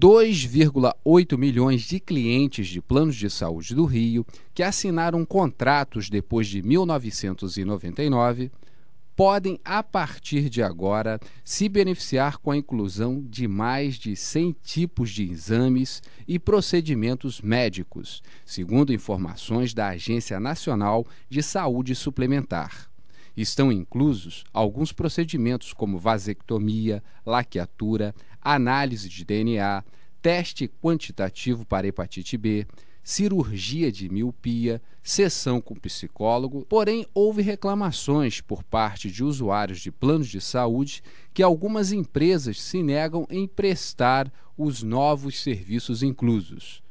2,8 milhões de clientes de planos de saúde do Rio que assinaram contratos depois de 1999 podem, a partir de agora, se beneficiar com a inclusão de mais de 100 tipos de exames e procedimentos médicos, segundo informações da Agência Nacional de Saúde Suplementar. Estão inclusos alguns procedimentos como vasectomia, laqueatura, análise de DNA, teste quantitativo para hepatite B, cirurgia de miopia, sessão com psicólogo. Porém, houve reclamações por parte de usuários de planos de saúde que algumas empresas se negam em prestar os novos serviços inclusos.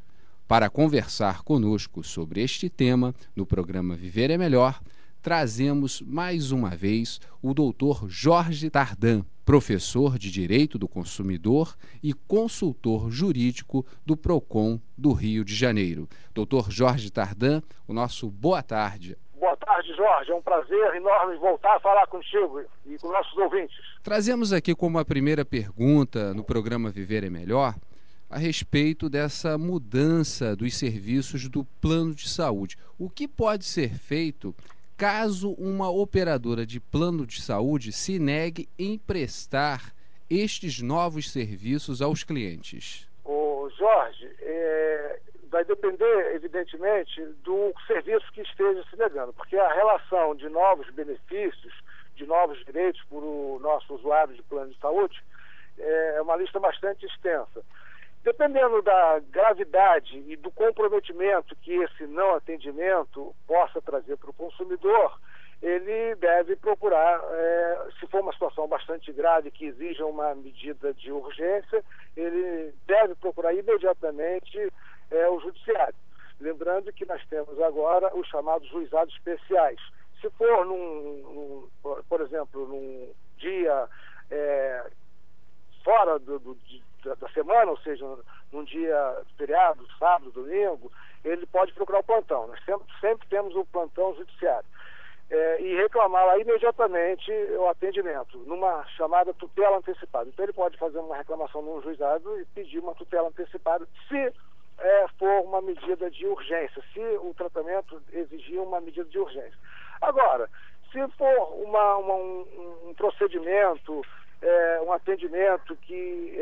Para conversar conosco sobre este tema, no programa Viver é Melhor, trazemos mais uma vez o Dr. Jorge Tardan, professor de Direito do Consumidor e consultor jurídico do PROCON do Rio de Janeiro. Dr. Jorge Tardan, o nosso boa tarde. Boa tarde, Jorge. É um prazer enorme voltar a falar contigo e com nossos ouvintes. Trazemos aqui como a primeira pergunta no programa Viver é Melhor a respeito dessa mudança dos serviços do plano de saúde. O que pode ser feito caso uma operadora de plano de saúde se negue em prestar estes novos serviços aos clientes? Jorge, vai depender, evidentemente, do serviço que esteja se negando, porque a relação de novos benefícios, de novos direitos para o nosso usuário de plano de saúde é uma lista bastante extensa. Dependendo da gravidade e do comprometimento que esse não atendimento possa trazer para o consumidor, ele deve procurar, se for uma situação bastante grave que exija uma medida de urgência, ele deve procurar imediatamente o judiciário. Lembrando que nós temos agora os chamados juizados especiais. Se for, por exemplo, num dia fora da semana, ou seja, num dia feriado, sábado, domingo, ele pode procurar o plantão. Nós sempre temos o plantão judiciário. E reclamar lá imediatamente o atendimento, numa chamada tutela antecipada. Então ele pode fazer uma reclamação num juizado e pedir uma tutela antecipada se for uma medida de urgência, se o tratamento exigir uma medida de urgência. Agora, se for um procedimento, um atendimento que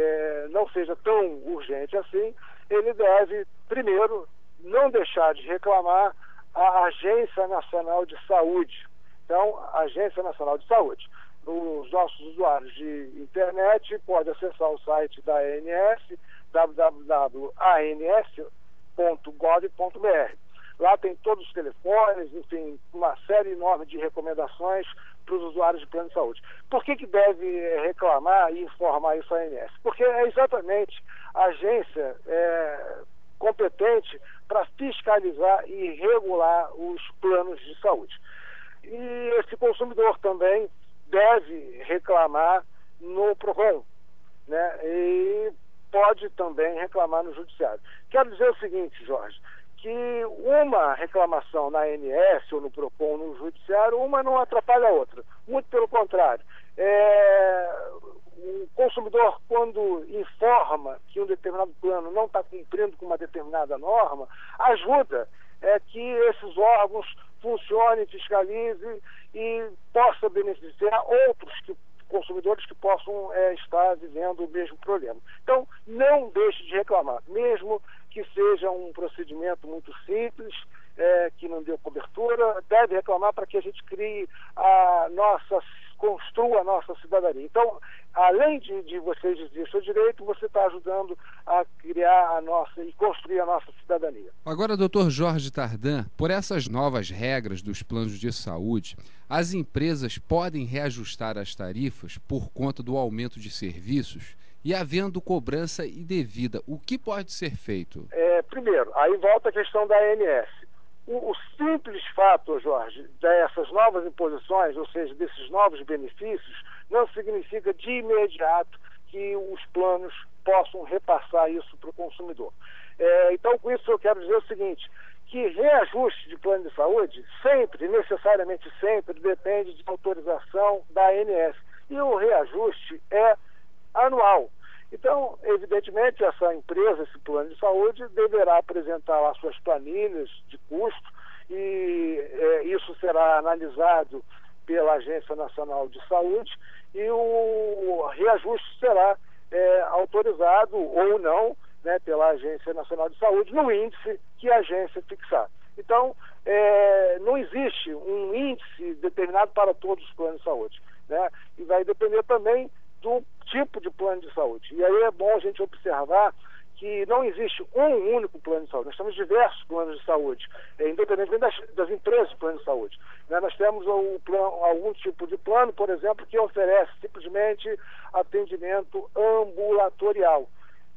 não seja tão urgente assim, ele deve, primeiro, não deixar de reclamar a Agência Nacional de Saúde. Então, a Agência Nacional de Saúde. Os nossos usuários de internet podem acessar o site da ANS, www.ans.gov.br. Lá tem todos os telefones, enfim, uma série enorme de recomendações para os usuários de plano de saúde. Por que deve reclamar e informar isso à ANS? Porque é exatamente a agência competente para fiscalizar e regular os planos de saúde. E esse consumidor também deve reclamar no PROCON, né? E pode também reclamar no judiciário. Quero dizer o seguinte, Jorge, que uma reclamação na ANS ou no PROCON ou no judiciário, uma não atrapalha a outra. Muito pelo contrário. O consumidor, quando informa que um determinado plano não está cumprindo com uma determinada norma, ajuda que esses órgãos funcionem, fiscalizem e possa beneficiar outros consumidores que possam estar vivendo o mesmo problema. Então, não deixe de reclamar, mesmo que seja um procedimento muito simples, que não deu cobertura, deve reclamar para que a gente construa a nossa cidadania. Então, além de você exigir seu direito, você está ajudando a criar e construir a nossa cidadania. Agora, doutor Jorge Tardan, por essas novas regras dos planos de saúde, as empresas podem reajustar as tarifas por conta do aumento de serviços e havendo cobrança indevida. O que pode ser feito? Primeiro, aí volta a questão da ANS. O simples fato, Jorge, dessas novas imposições, ou seja, desses novos benefícios, não significa de imediato que os planos possam repassar isso para o consumidor. Então, com isso eu quero dizer o seguinte, que reajuste de plano de saúde sempre, necessariamente sempre, depende de autorização da ANS. E o reajuste é anual. Então, evidentemente, essa empresa, esse plano de saúde, deverá apresentar lá suas planilhas de custo e isso será analisado pela Agência Nacional de Saúde e o reajuste será autorizado ou não, né, pela Agência Nacional de Saúde no índice que a agência fixar. Então, não existe um índice determinado para todos os planos de saúde, né? E vai depender também do tipo de plano de saúde. E aí é bom a gente observar que não existe um único plano de saúde. Nós temos diversos planos de saúde, independentemente das empresas de plano de saúde, né? Nós temos algum tipo de plano, por exemplo, que oferece simplesmente atendimento ambulatorial.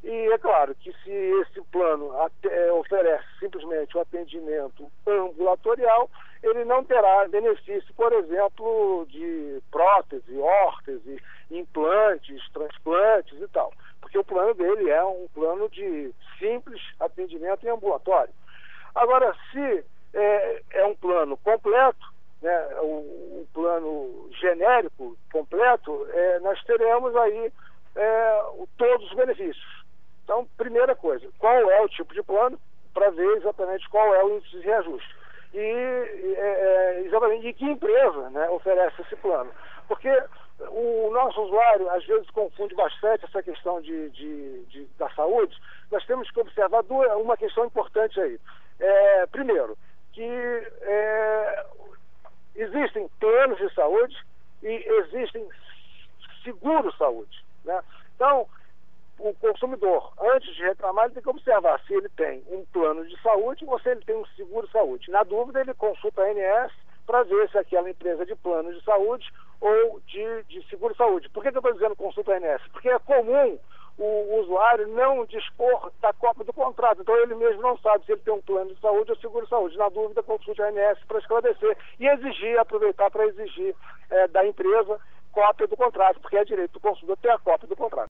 E é claro que se esse plano oferece simplesmente o atendimento ambulatorial, ele não terá benefício, por exemplo, de prótese, órtese, implantes, transplantes e tal. Porque o plano dele é um plano de simples atendimento em ambulatório. Agora, se é um plano completo, né, o plano genérico completo, nós teremos aí todos os benefícios. Então, primeira coisa, qual é o tipo de plano, para ver exatamente qual é o índice de reajuste. E exatamente que empresa, né, oferece esse plano. Porque o nosso usuário, às vezes, confunde bastante essa questão da saúde. Nós temos que observar uma questão importante aí. Primeiro, que existem planos de saúde e existem seguros-saúde, né? Então, o consumidor, antes de reclamar, ele tem que observar se ele tem um plano de saúde ou se ele tem um seguro-saúde. Na dúvida, ele consulta a ANS para ver se aquela empresa de plano de saúde ou de seguro-saúde. Por que eu estou dizendo consulta a ANS? Porque é comum o usuário não dispor da cópia do contrato. Então, ele mesmo não sabe se ele tem um plano de saúde ou seguro-saúde. Na dúvida, consulte a ANS para esclarecer e aproveitar para exigir da empresa cópia do contrato, porque é direito do consumidor ter a cópia do contrato.